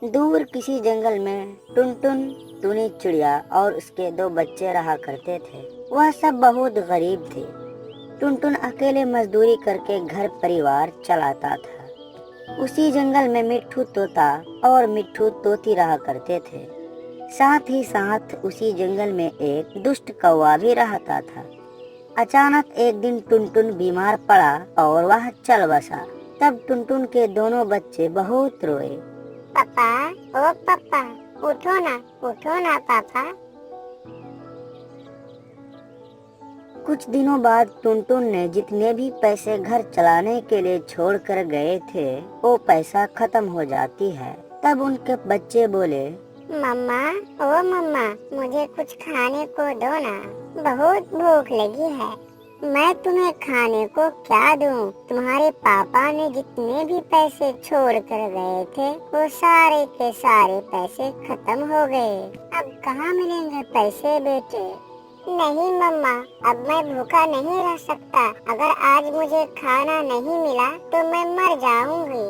दूर किसी जंगल में टुनटुन, टूनी चिड़िया और उसके दो बच्चे रहा करते थे। वह सब बहुत गरीब थे। टुनटुन अकेले मजदूरी करके घर परिवार चलाता था। उसी जंगल में मिट्ठू तोता और मिट्ठू तोती रहा करते थे। साथ ही साथ उसी जंगल में एक दुष्ट कौवा भी रहता था। अचानक एक दिन टुनटुन बीमार पड़ा और वह चल बसा। तब टुनटुन के दोनों बच्चे बहुत रोए। पापा, ओ पापा, उठो ना पापा। कुछ दिनों बाद टुनटुन ने जितने भी पैसे घर चलाने के लिए छोड़ कर गए थे, वो पैसा खत्म हो जाती है। तब उनके बच्चे बोले, मम्मा, ओ मम्मा, मुझे कुछ खाने को दो ना, बहुत भूख लगी है। मैं तुम्हें खाने को क्या दूं? तुम्हारे पापा ने जितने भी पैसे छोड़ कर गए थे, वो सारे के सारे पैसे खत्म हो गए। अब कहाँ मिलेंगे पैसे बेटे? नहीं मम्मा, अब मैं भूखा नहीं रह सकता। अगर आज मुझे खाना नहीं मिला तो मैं मर जाऊंगी।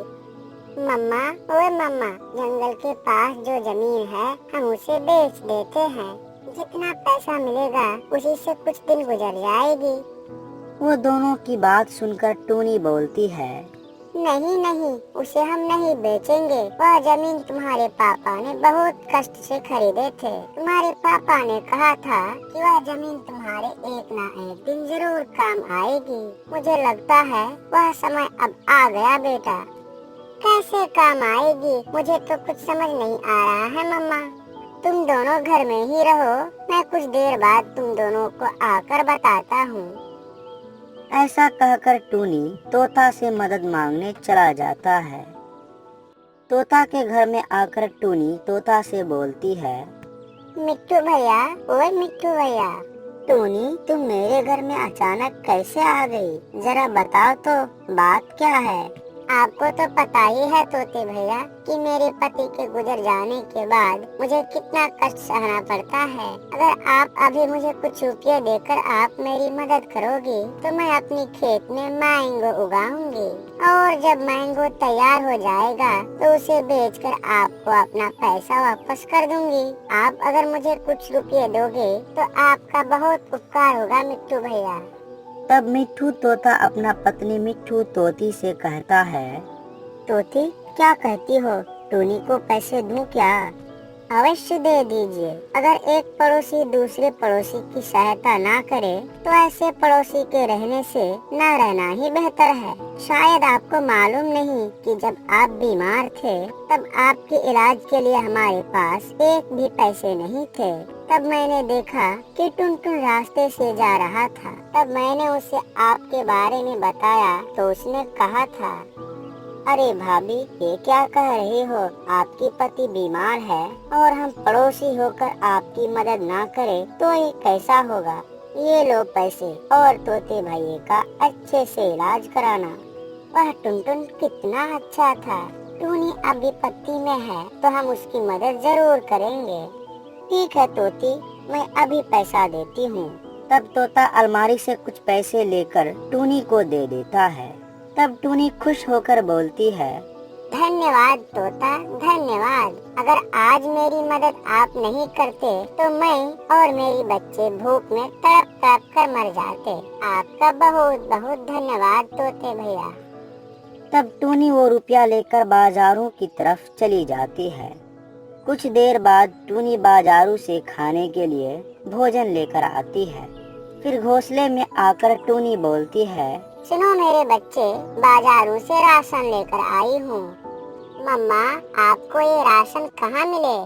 मम्मा, ओए मम्मा, जंगल के पास जो जमीन है हम उसे बेच देते हैं। जितना पैसा मिलेगा उसी से कुछ दिन गुजर जाएगी। वो दोनों की बात सुनकर टूनी बोलती है, नहीं नहीं, उसे हम नहीं बेचेंगे। वह जमीन तुम्हारे पापा ने बहुत कष्ट से खरीदे थे। तुम्हारे पापा ने कहा था कि वह जमीन तुम्हारे एक ना एक दिन जरूर काम आएगी। मुझे लगता है वह समय अब आ गया बेटा। कैसे काम आएगी? मुझे तो कुछ समझ नहीं आ रहा है मम्मा। तुम दोनों घर में ही रहो, मैं कुछ देर बाद तुम दोनों को आकर बताता हूँ। ऐसा कहकर टूनी तोता से मदद मांगने चला जाता है। तोता के घर में आकर टूनी तोता से बोलती है, मिट्ठू भैया, ओए मिट्ठू भैया। टूनी, तुम मेरे घर में अचानक कैसे आ गई? जरा बताओ तो, बात क्या है? आपको तो पता ही है तोते भैया कि मेरे पति के गुजर जाने के बाद मुझे कितना कष्ट सहना पड़ता है। अगर आप अभी मुझे कुछ रुपये देकर आप मेरी मदद करोगी तो मैं अपनी खेत में मैंगो उगाऊंगी, और जब मैंगो तैयार हो जाएगा तो उसे बेचकर आपको अपना पैसा वापस कर दूंगी। आप अगर मुझे कुछ रुपये दोगे तो आपका बहुत उपकार होगा मिट्ठू भैया। तब मिट्ठू तोता अपना पत्नी मिट्ठू तोती से कहता है, तोती, क्या कहती हो? टूनी को पैसे दूं क्या? अवश्य दे दीजिए। अगर एक पड़ोसी दूसरे पड़ोसी की सहायता ना करे तो ऐसे पड़ोसी के रहने से न रहना ही बेहतर है। शायद आपको मालूम नहीं कि जब आप बीमार थे तब आपके इलाज के लिए हमारे पास एक भी पैसे नहीं थे। तब मैंने देखा कि टुनटुन रास्ते से जा रहा था। तब मैंने उसे आपके बारे में बताया तो उसने कहा था, अरे भाभी, ये क्या कह रही हो? आपकी पति बीमार है और हम पड़ोसी होकर आपकी मदद ना करें तो ये कैसा होगा? ये लो पैसे और तोते भाई का अच्छे से इलाज कराना। वह टुनटुन कितना अच्छा था। टूनी अब विपत्ति में है तो हम उसकी मदद जरूर करेंगे। ठीक है तोती, मैं अभी पैसा देती हूँ। तब तोता अलमारी से कुछ पैसे लेकर टूनी को दे देता है। तब टूनी खुश होकर बोलती है, धन्यवाद तोता, धन्यवाद। अगर आज मेरी मदद आप नहीं करते तो मैं और मेरी बच्चे भूख में तड़प तड़प कर मर जाते। आपका बहुत बहुत धन्यवाद तोते भैया। तब टूनी वो रुपया लेकर बाजारों की तरफ चली जाती है। कुछ देर बाद टूनी बाजारों से खाने के लिए भोजन लेकर आती है। फिर घोंसले में आकर टूनी बोलती है, सुनो मेरे बच्चे, बाजारों से राशन लेकर आई हूँ। मम्मा, आपको ये राशन कहाँ मिले?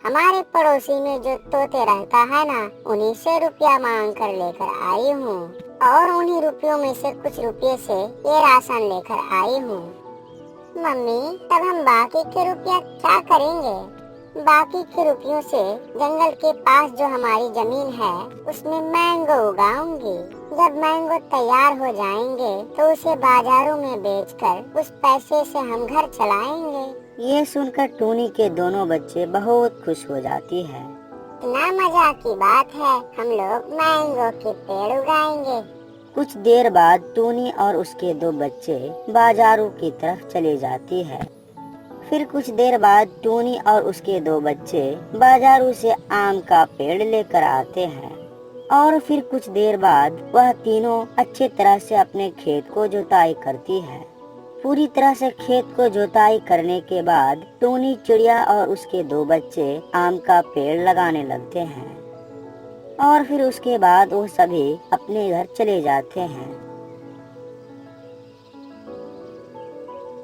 हमारे पड़ोसी में जो तोते रहता है ना, उन्हीं से रुपया मांग कर लेकर आई हूँ, और उन्हीं रुपयों में से कुछ रुपये से ये राशन लेकर आई हूँ। मम्मी, तब हम बाकी के रुपया क्या करेंगे? बाकी के रुपयों से जंगल के पास जो हमारी जमीन है उसमें मैंगो उगाऊंगी। जब मैंगो तैयार हो जाएंगे तो उसे बाजारों में बेचकर उस पैसे से हम घर चलाएंगे। ये सुनकर टूनी के दोनों बच्चे बहुत खुश हो जाती है। इतना मजा की बात है, हम लोग मैंगो के पेड़ उगाएंगे। कुछ देर बाद टूनी और उसके दो बच्चे बाजारों की तरफ चले जाती है। फिर कुछ देर बाद टूनी और उसके दो बच्चे बाजारों से आम का पेड़ लेकर आते हैं और फिर कुछ देर बाद वह तीनों अच्छी तरह से अपने खेत को जुताई करती है। पूरी तरह से खेत को जुताई करने के बाद टूनी चिड़िया और उसके दो बच्चे आम का पेड़ लगाने लगते हैं और फिर उसके बाद वो सभी अपने घर चले जाते हैं।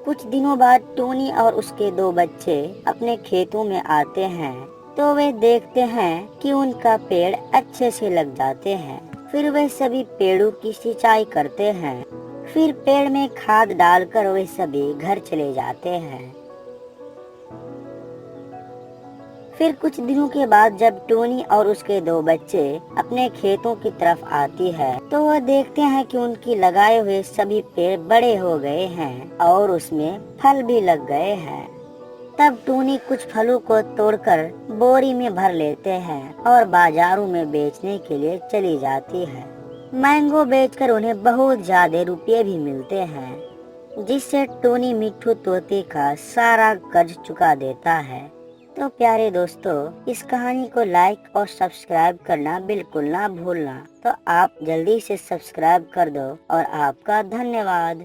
कुछ दिनों बाद टूनी और उसके दो बच्चे अपने खेतों में आते हैं तो वे देखते हैं कि उनका पेड़ अच्छे से लग जाते हैं। फिर वे सभी पेड़ों की सिंचाई करते हैं। फिर पेड़ में खाद डालकर वे सभी घर चले जाते हैं। फिर कुछ दिनों के बाद जब टोनी और उसके दो बच्चे अपने खेतों की तरफ आती है तो वह देखते हैं कि उनकी लगाए हुए सभी पेड़ बड़े हो गए हैं और उसमें फल भी लग गए हैं। तब टूनी कुछ फलों को तोड़कर बोरी में भर लेते हैं और बाजारों में बेचने के लिए चली जाती है। मैंगो बेचकर उन्हें बहुत ज्यादा रुपये भी मिलते हैं, जिससे टोनी मिट्ठू तोते का सारा कर्ज चुका देता है। तो प्यारे दोस्तों, इस कहानी को लाइक और सब्सक्राइब करना बिल्कुल ना भूलना। तो आप जल्दी से सब्सक्राइब कर दो और आपका धन्यवाद।